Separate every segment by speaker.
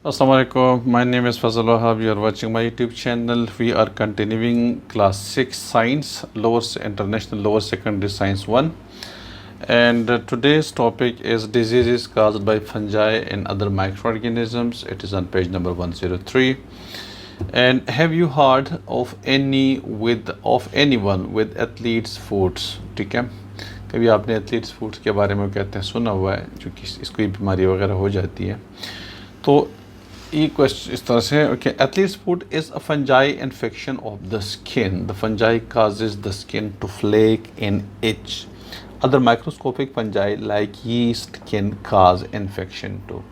Speaker 1: Assalamualaikum. My name is Fazal Wahab. You are watching my YouTube channel. We are continuing class 6 science, international lower secondary science 1. And today's topic is diseases caused by fungi and other microorganisms. It is on page number 103. And have you heard of anyone with athlete's foods? ठीक है, कभी आपने athletes foods के बारे में कहते हैं सुना हुआ है, जो कि इसको बीमारी वगैरह हो जाती है। तो ये क्वेश्चन इस तरह से, okay, athlete's foot is a fungi infection of the skin. The fungi causes the skin to flake and itch. Other microscopic fungi like yeast can cause infection too.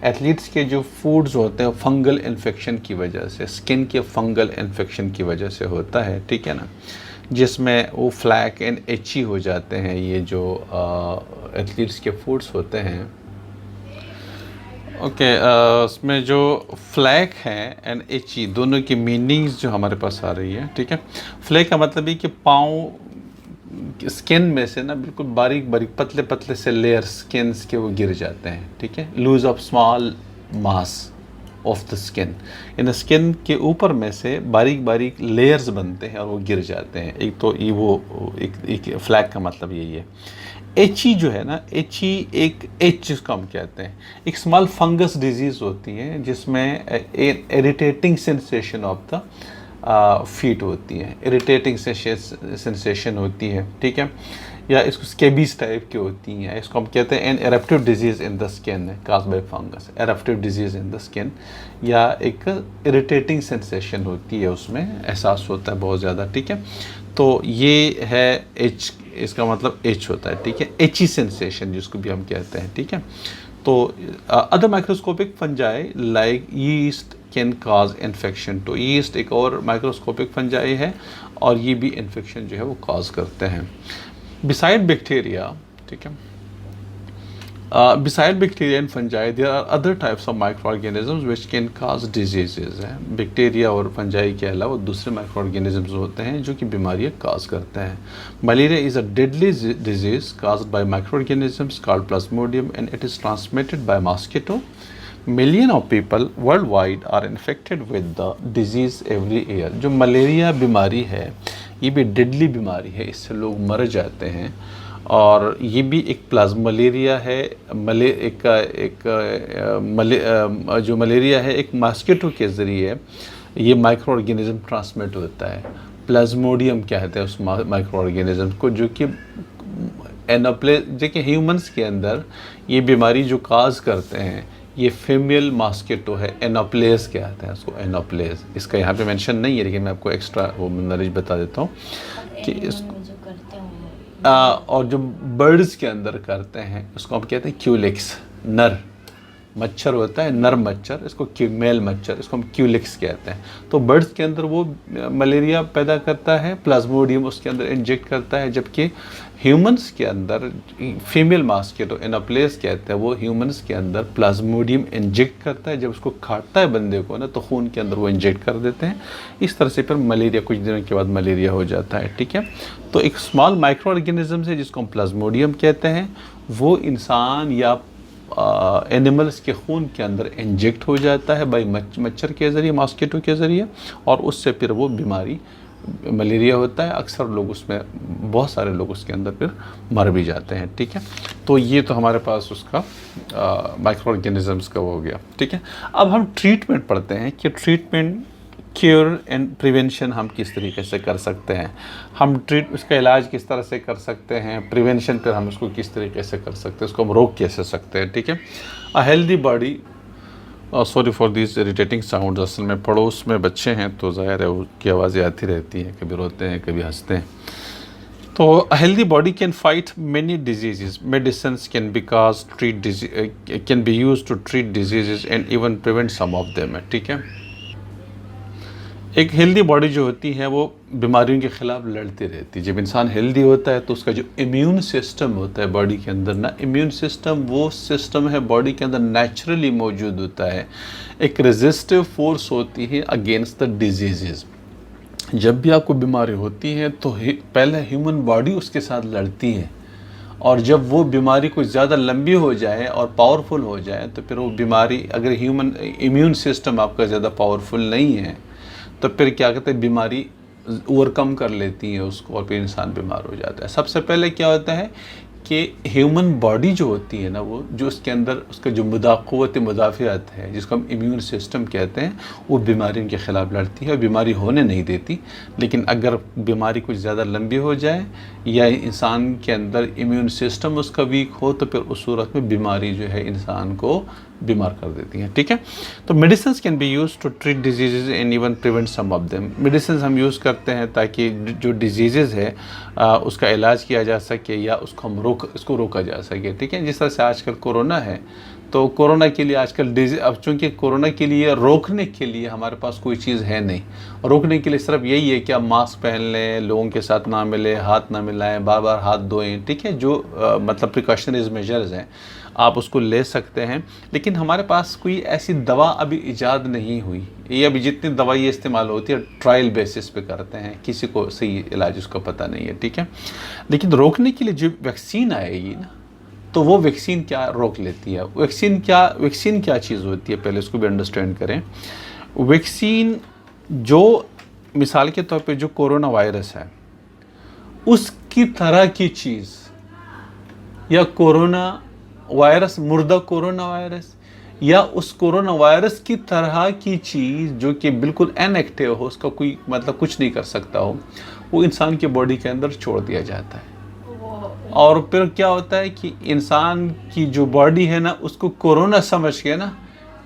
Speaker 1: Athlete's के जो फूड्स होते हैं fungal infection की वजह से, skin के fungal infection की वजह से होता है, ठीक है ना, जिसमें वो फ्लैक एंड एची हो जाते हैं। ये जो एथलीट्स के फूड्स होते हैं, ओके, उसमें जो फ्लैक है एंड एची दोनों की मीनिंग्स जो हमारे पास आ रही है, ठीक है। फ्लैक का मतलब है कि पाँव स्किन में से ना बिल्कुल बारीक बारीक पतले पतले से लेयर स्किन्स के वो गिर जाते हैं, ठीक है। Lose of small mass of the skin, इन स्किन के ऊपर में से बारीक बारीक लेयर्स बनते हैं और वो गिर जाते हैं। एक तो ये वो एक फ्लैग का मतलब यही है। एची जो है ना, एची एक एच जिसको हम कहते हैं, एक स्मॉल फंगस डिजीज़ होती है जिसमें irritating sensation of the feet होती है, इरिटेटिंग सेंसेशन होती है, ठीक है। या इसको स्केबीज टाइप की होती हैं, इसको हम कहते हैं an eruptive disease in the skin cause by fungus, eruptive disease in the skin. या एक इरिटेटिंग सेंसेशन होती है, उसमें एहसास होता है बहुत ज़्यादा, ठीक है। तो ये है एच, इसका मतलब एच होता है, ठीक है, एची सेंसेशन जिसको भी हम कहते हैं, ठीक है। तो other microscopic fungi like yeast can cause infection too. Yeast एक और माइक्रोस्कोपिक फंजाई है और ये भी इन्फेक्शन जो है वो काज करते हैं। बिसाइड बैक्टीरिया, ठीक है, beside bacteria and fungi there are other types of microorganisms which can cause diseases है। बैक्टीरिया और फंजाई के अलावा दूसरे माइक्रोऑर्गेनिजम्स होते हैं जो कि बीमारियां काज करते हैं। Malaria is a deadly disease caused by microorganisms called plasmodium and it is transmitted by mosquito. Million of people worldwide are infected with the disease every year। जो मलेरिया बीमारी है ये भी डेडली बीमारी है, इससे लोग मर जाते हैं। और ये भी एक प्लाज्मलेरिया है। जो मलेरिया है एक मॉस्किटो के ज़रिए ये माइक्रो ऑर्गेनिज़म ट्रांसमिट होता है। प्लाज्मोडियम कहते हैं उस माइक्रो ऑर्गेनिज़म को, जो कि एनोप्लेस, देखिए ह्यूमंस के अंदर ये बीमारी जो काज करते हैं ये फीमेल मॉस्किटो है, एनोप्लेस कहते हैं उसको, एनोप्लेस। इसका यहाँ पे मेंशन नहीं है लेकिन मैं आपको एक्स्ट्रा वो नॉलेज बता देता हूँ कि और जो बर्ड्स के अंदर करते हैं उसको हम कहते हैं क्यूलिक्स। नर मच्छर होता है, नर मच्छर, इसको मेल मच्छर, इसको हम क्यूलिक्स कहते हैं। तो बर्ड्स के अंदर वो मलेरिया पैदा करता है, प्लाज्मोडियम उसके अंदर इंजेक्ट करता है, जबकि ह्यूमंस के अंदर फीमेल मॉस्किटो, एनोप्लेस कहते हैं, वो ह्यूमंस के अंदर प्लाज्मोडियम इंजेक्ट करता है। जब उसको काटता है बंदे को ना तो खून के अंदर वो इंजेक्ट कर देते हैं। इस तरह से फिर मलेरिया, कुछ दिनों के बाद मलेरिया हो जाता है, ठीक है। तो एक स्मॉल माइक्रो ऑर्गेनिज्म है जिसको हम प्लाज्मोडियम कहते हैं, वो इंसान या एनिमल्स के खून के अंदर इंजेक्ट हो जाता है बाई मच्छर के ज़रिए, मॉस्किटो के ज़रिए, और उससे फिर वो बीमारी मलेरिया होता है। अक्सर लोग उसमें, बहुत सारे लोग उसके अंदर फिर मर भी जाते हैं, ठीक है। तो ये तो हमारे पास उसका माइक्रो ऑर्गेनिजम्स का हो गया, ठीक है। अब हम ट्रीटमेंट पढ़ते हैं कि ट्रीटमेंट, क्योर एंड प्रिवेंशन हम किस तरीके से कर सकते हैं। हम उसका इलाज किस तरह से कर सकते हैं, प्रिवेंशन पर हम उसको किस तरीके से कर सकते हैं, उसको हम रोक कैसे सकते हैं, ठीक है। A healthy body, sorry for this irritating sound, असल में पड़ोस में बच्चे हैं तो ज़ाहिर है उनकी आवाज़ें आती रहती हैं, कभी रोते हैं कभी हंसते हैं। तो a healthy body can fight many diseases. Medicines can can be used to treat diseases and even prevent some of them, ठीक है। एक हेल्दी बॉडी जो होती है वो बीमारियों के ख़िलाफ़ लड़ती रहती है। जब इंसान हेल्दी होता है तो उसका जो इम्यून सिस्टम होता है बॉडी के अंदर ना, इम्यून सिस्टम वो सिस्टम है बॉडी के अंदर नेचुरली मौजूद होता है, एक रेजिस्टिव फोर्स होती है अगेंस्ट द डिजीज़। जब भी आपको बीमारी होती है तो पहले ह्यूमन बॉडी उसके साथ लड़ती है और जब वो बीमारी कुछ ज़्यादा लंबी हो जाए और पावरफुल हो जाए तो फिर वो बीमारी, अगर ह्यूमन इम्यून सिस्टम आपका ज़्यादा पावरफुल नहीं है तो फिर क्या कहते हैं, बीमारी ओवरकम कर लेती है उसको और फिर इंसान बीमार हो जाता है। सबसे पहले क्या होता है कि ह्यूमन बॉडी जो होती है ना, वो जो उसके अंदर उसका जो क़ुव्वत मुदाफ़ियत है, जिसको हम इम्यून सिस्टम कहते हैं, वो बीमारियों के ख़िलाफ़ लड़ती है और बीमारी होने नहीं देती। लेकिन अगर बीमारी कुछ ज़्यादा लंबी हो जाए या इंसान के अंदर इम्यून सिस्टम उसका वीक हो तो फिर उस सूरत में बीमारी जो है इंसान को बीमार कर देती हैं। ठीक है, तो medicine can be use to treat disease and even prevent some of them. Medicine हम यूज़ करते हैं ताकि जो डिजीज़ है उसका इलाज किया जा सके या उसको हम इसको रोका जा सके। ठीक है, जिस तरह से आजकल कोरोना है, तो कोरोना के लिए आजकल अब चूँकि कोरोना के लिए रोकने के लिए हमारे पास कोई चीज़ है नहीं। रोकने के लिए सिर्फ यही है कि आप मास्क पहन लें, लोगों के साथ ना मिलें, हाथ ना मिलाएं, बार बार हाथ धोएं। ठीक है, जो मतलब प्रिकॉशनरीज मेजर्स हैं आप उसको ले सकते हैं। लेकिन हमारे पास कोई ऐसी दवा अभी इजाद नहीं हुई। ये अभी जितनी दवाई इस्तेमाल होती है ट्रायल बेसिस पे करते हैं, किसी को सही इलाज उसका पता नहीं है। ठीक है, लेकिन रोकने के लिए जो वैक्सीन आएगी ना, तो वो वैक्सीन क्या रोक लेती है। वैक्सीन क्या चीज़ होती है, पहले इसको भी अंडरस्टैंड करें। वैक्सीन जो मिसाल के तौर पे जो कोरोना वायरस है उसकी तरह की चीज़, या कोरोना वायरस मुर्दा कोरोना वायरस, या उस कोरोना वायरस की तरह की चीज़ जो कि बिल्कुल इनएक्टिव हो, उसका कोई मतलब कुछ नहीं कर सकता हो, वो इंसान के बॉडी के अंदर छोड़ दिया जाता है। और फिर क्या होता है कि इंसान की जो बॉडी है ना, उसको कोरोना समझ के ना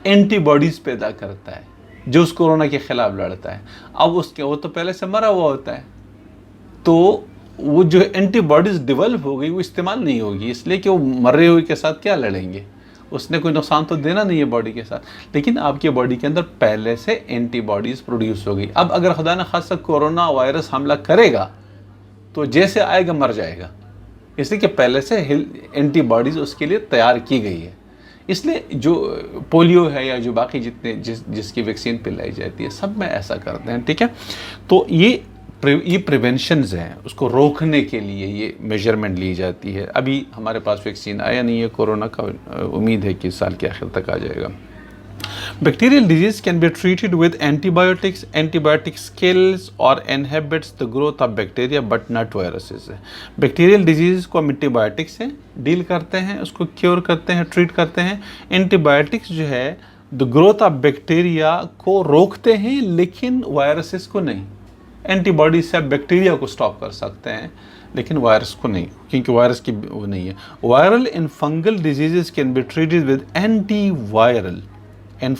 Speaker 1: एंटीबॉडीज़ पैदा करता है जो उस कोरोना के ख़िलाफ़ लड़ता है। अब वो तो पहले से मरा हुआ होता है, तो वो जो एंटीबॉडीज़ डेवलप हो गई वो इस्तेमाल नहीं होगी, इसलिए कि वो मरे हुए के साथ क्या लड़ेंगे, उसने कोई नुकसान तो देना नहीं है बॉडी के साथ। लेकिन आपकी बॉडी के अंदर पहले से एंटीबॉडीज़ प्रोड्यूस हो गई। अब अगर खुदा न खासा कोरोना वायरस हमला करेगा तो जैसे आएगा मर जाएगा, इसलिए कि पहले से एंटीबॉडीज़ उसके लिए तैयार की गई है। इसलिए जो पोलियो है या जो बाकी जिसकी वैक्सीन पिलाई जाती है, सब में ऐसा करते हैं। ठीक है, तो ये प्रिवेंशंस हैं, उसको रोकने के लिए ये मेजरमेंट ली जाती है। अभी हमारे पास वैक्सीन आया नहीं है कोरोना का, उम्मीद है कि इस साल के आखिर तक आ जाएगा। Bacterial disease can be treated with antibiotics. Antibiotics kills or inhibits the growth of bacteria but not viruses. Bacterial disease को हम antibiotics से डील करते हैं, उसको क्योर करते हैं, ट्रीट करते हैं। एंटीबायोटिक्स जो है द ग्रोथ ऑफ बैक्टीरिया को रोकते हैं लेकिन वायरसेस को नहीं। एंटीबॉडी से आप बैक्टीरिया को स्टॉप कर सकते हैं लेकिन वायरस को नहीं, क्योंकि वायरस की वो नहीं है। Viral and fungal diseases can be treated with anti viral and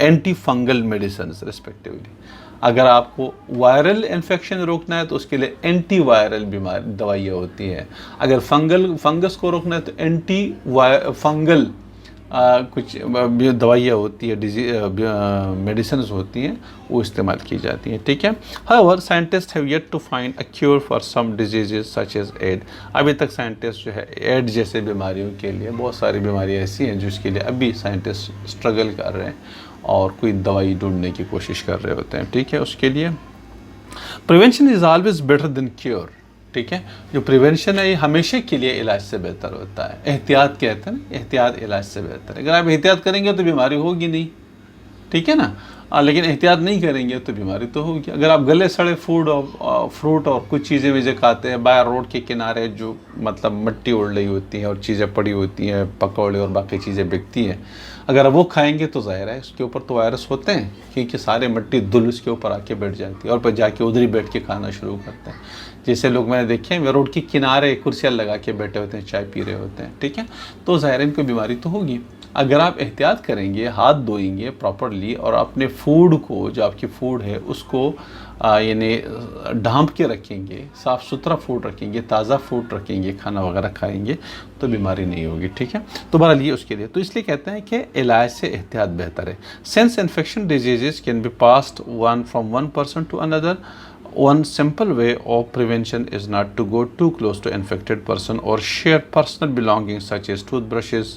Speaker 1: anti fungal medicine respectively. अगर आपको वायरल इन्फेक्शन रोकना है तो उसके लिए एंटी वायरल दवाइयाँ होती हैं। अगर फंगस को रोकना है तो एंटी फंगल कुछ दवाइयाँ होती है, मेडिसिन होती हैं, वो इस्तेमाल की जाती हैं। ठीक है, however scientist have yet to find a cure for some diseases such as AIDS. अभी तक साइंटिस्ट जो है एड जैसे बीमारियों के लिए, बहुत सारी बीमारियाँ ऐसी हैं जिसके लिए अभी साइंटिस्ट स्ट्रगल कर रहे हैं और कोई दवाई ढूंढने की कोशिश कर रहे होते हैं। ठीक है, उसके लिए prevention is always better than cure. ठीक है, जो प्रिवेंशन है ये हमेशा के लिए इलाज से बेहतर होता है। एहतियात कहते हैं ना, एहतियात इलाज से बेहतर है। अगर आप एहतियात करेंगे तो बीमारी होगी नहीं, ठीक है ना, लेकिन एहतियात नहीं करेंगे तो बीमारी तो होगी। अगर आप गले सड़े फूड और फ्रूट और कुछ चीज़ें भी खाते हैं बाहर रोड के किनारे, जो मतलब मिट्टी उड़ रही होती है और चीज़ें पड़ी होती हैं, पकौड़े और बाकी चीज़ें बिकती हैं, अगर वो खाएंगे तो ज़ाहिर है उसके ऊपर तो वायरस होते हैं, क्योंकि सारे मिट्टी धुल उसके ऊपर आके बैठ जाती है और फिर जाके उधर ही बैठ के खाना शुरू करते हैं। जैसे लोग मैंने देखे हैं वे रोड के किनारे कुर्सियाँ लगा के बैठे होते हैं, चाय पी रहे होते हैं। ठीक है, तो ज़ाहिर है इनको बीमारी तो होगी। अगर आप एहतियात करेंगे, हाथ धोएंगे प्रॉपरली और अपने फूड को, जो आपकी फूड है उसको यानी ढांप के रखेंगे, साफ़ सुथरा फूड रखेंगे, ताज़ा फूड रखेंगे, खाना वगैरह खाएंगे तो बीमारी नहीं होगी। ठीक है, तो बहरहाल ये उसके लिए, तो इसलिए कहते हैं कि इलाज से एहतियात बेहतर है। Since infection diseases can be passed from one person to another, one simple way of prevention is not to go too close to infected person or share personal belongings such as toothbrushes,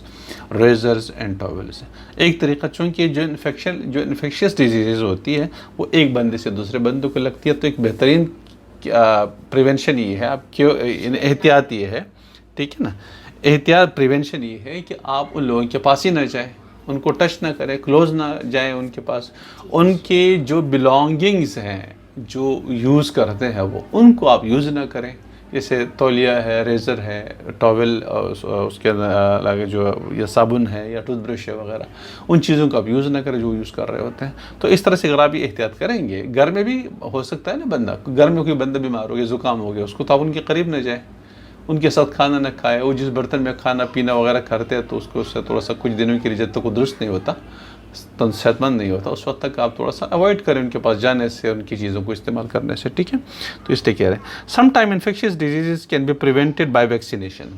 Speaker 1: razors and towels. एक तरीका, चूँकि जो infectious disease होती है वो एक बंदे से दूसरे बंदे को लगती है, तो एक बेहतरीन प्रिवेंशन ये है, आप क्यों एहतियात ये है ठीक है ना। एहतियात प्रिवेंशन ये है कि आप उन लोगों के पास ही ना जाएं, उनको टच ना करें, क्लोज ना जाएं उनके पास। उनके जो बिलोंगिंग्स हैं जो यूज़ करते हैं वो, उनको आप यूज़ ना करें। जैसे तौलिया है, रेज़र है, टॉवल, उसके अलावा जो या साबुन है या टूथब्रश है वगैरह, उन चीज़ों का आप यूज़ ना करें जो यूज़ कर रहे होते हैं। तो इस तरह से अगर आप ये एहतियात करेंगे, घर में भी हो सकता है ना, बंदा घर में कोई बंदा बीमार हो गया, ज़ुकाम हो गया उसको, तो आप उनके करीब न जाए, उनके साथ खाना न खाए। वो जिस बर्तन में खाना पीना वगैरह करते हैं तो उसको उससे थोड़ा सा कुछ दिनों के लिए जब तक वो दुरुस्त नहीं होता, तो सेहतमंद नहीं होता, उस वक्त तक आप थोड़ा सा अवॉइड करें उनके पास जाने से, उनकी चीज़ों को इस्तेमाल करने से, ठीक है। तो इसलिए कह रहे हैं some time infectious disease can be prevented by vaccination,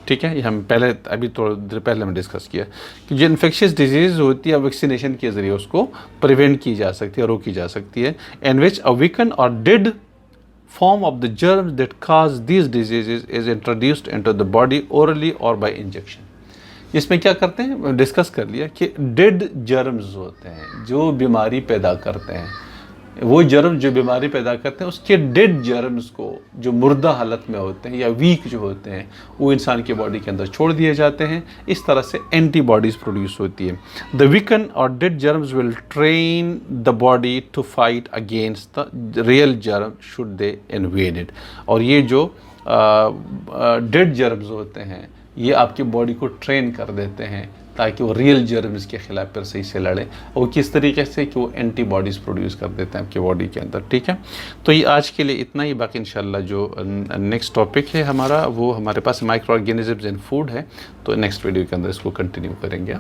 Speaker 1: ठीक है। ये हम पहले अभी थोड़ी देर पहले हमने डिस्कस किया कि जो इन्फेक्शियस डिजीज़ होती है वैक्सीनेशन के ज़रिए उसको प्रिवेंट की जा सकती है, रोकी जा सकती है। इन विच अ वीकन और dead form of the germs that cause these diseases is introduced into the body orally or by injection। इसमें क्या करते हैं, डिस्कस कर लिया कि डेड जर्म्स होते हैं जो बीमारी पैदा करते हैं, वो जर्म जो बीमारी पैदा करते हैं उसके डेड जर्म्स को, जो मुर्दा हालत में होते हैं या वीक जो होते हैं, वो इंसान की बॉडी के अंदर छोड़ दिए जाते हैं। इस तरह से एंटीबॉडीज़ प्रोड्यूस होती है। द वीकन और dead germs will train the body to fight against the real germ should they invade it. और ये जो डेड जर्म्स होते हैं ये आपकी बॉडी को ट्रेन कर देते हैं ताकि वो रियल जर्म्स के खिलाफ फिर सही से लड़े। और किस तरीके से कि वो एंटीबॉडीज़ प्रोड्यूस कर देते हैं आपकी बॉडी के अंदर, ठीक है। तो ये आज के लिए इतना ही। बाकी इंशाल्लाह जो नेक्स्ट टॉपिक है हमारा, वो हमारे पास माइक्रो ऑर्गेनिजम्स इन फूड है, तो नेक्स्ट वीडियो के अंदर इसको कंटिन्यू करेंगे।